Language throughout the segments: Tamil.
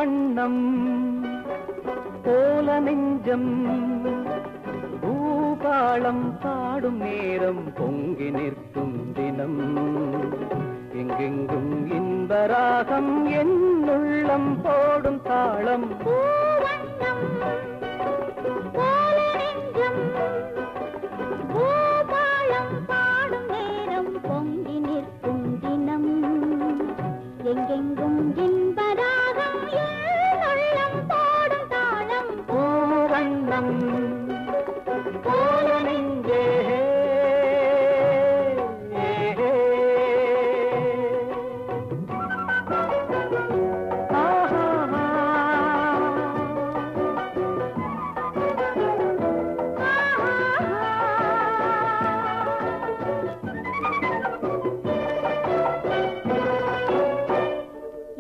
வண்ணம் போல நெஞ்சம் பூபாளம் பாடும் நேரம் பொங்கி நிற்கும் தினம் எங்கெங்கும் இன்பராகம் என் உள்ளம் போடும் தாளம் பூவண்ணம் போல நெஞ்சம் பூபாளம் பாடும் நேரம் பொங்கி நிற்கும் தினம் எங்கெங்கும் இன்பராகம் என் உள்ளம் போடும் தாளம் பூவண்ணம் போல நெஞ்சே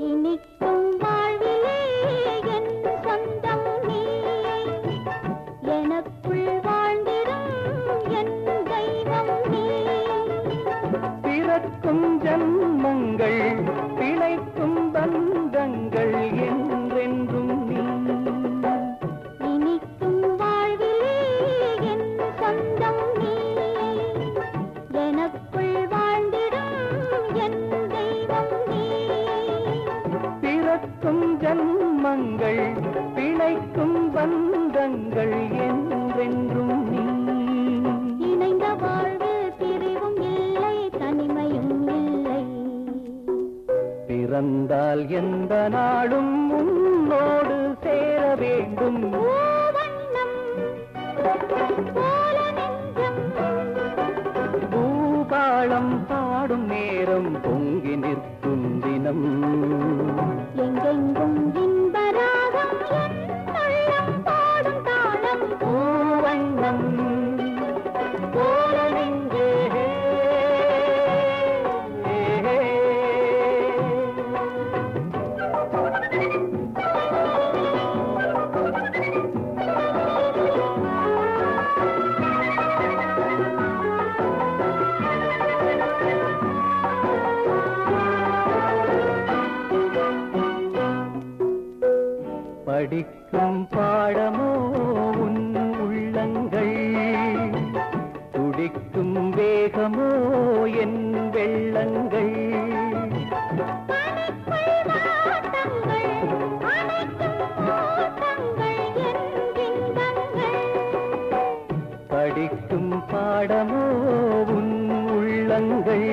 இனிக்கும் வாழ்விலே என் சொந்தம் நீ எனக்குள் வாழ்ந்திடும் என் தெய்வம் நீ பிறக்கும் ஜன்மங்கள் பிழைக்கும் பந்தங்கள் என்றென்றும் நீ இனிக்கும் வாழ்விலே என் சொந்தம் நீ எனக்குள் வாழ்ந்திடும் என் தெய்வம் நீ பிறக்கும் ஜன்மங்கள் பிழைக்கும் பந்தங்கள் என்றென்றும் நீ இணைந்த வாழ்வில் பிரிவும் இல்லை தனிமையும் இல்லை பிறந்தால் எந்த நாளும் உன்னோடு சேர வேண்டும் பூவண்ணம் போல நெஞ்சம் பூபாளம் பாடும் நேரம் பொங்கி நிற்கும் தினம் எங்கெங்கும் இன்பராகம் என் உள்ளம் பாடும் தாளம் பூவண்ணம் போல நெஞ்சே படிக்கும் பாடமோ உன் உள்ளங்கள் துடிக்கும் வேகமோ என் வெள்ளங்கள் பனிக்குள் வாட்டங்கள் அனைத்தும் ஓட்டங்கள் என் இன்பங்கள் படிக்கும் பாடமோ உன் உள்ளங்கள்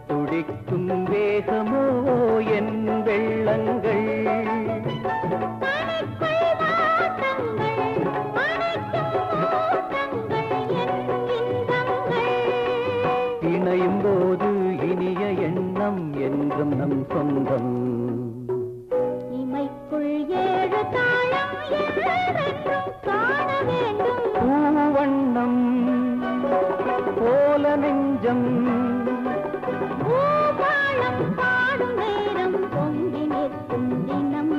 துடிக்கும் வேகமோ என் வெள்ளங்கள் பனிக்குள் வாட்டங்கள் அனைத்தும் ஓட்டங்கள் என் இன்பங்கள் இணையும் போது இனிய எண்ணம் என்றும் நம் சொந்தம் இமைக்குள் ஏழு தாளம் என்றென்றும் காண வேண்டும் பூவண்ணம் போல நெஞ்சம் பூபாளம் பாடும் நேரம் பொங்கி நிற்கும் தினம்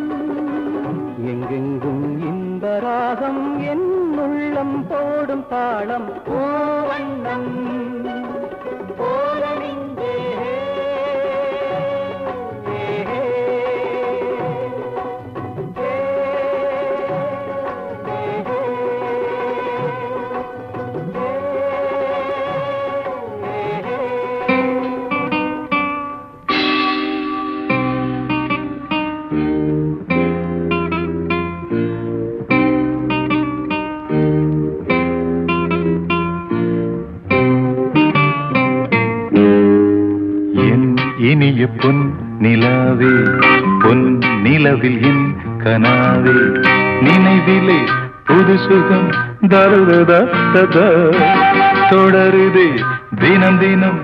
எங்கெங்கும் இன்பராகம் என் உள்ளம் போடும் தாளம் பூவண்ணம் போல நெஞ்சே இனிய பொன் நிலாவே பொன் நிலவில் என் கனாவே நினைவிலே புது சுகம் தருதா தொடருதே தினம் தினம்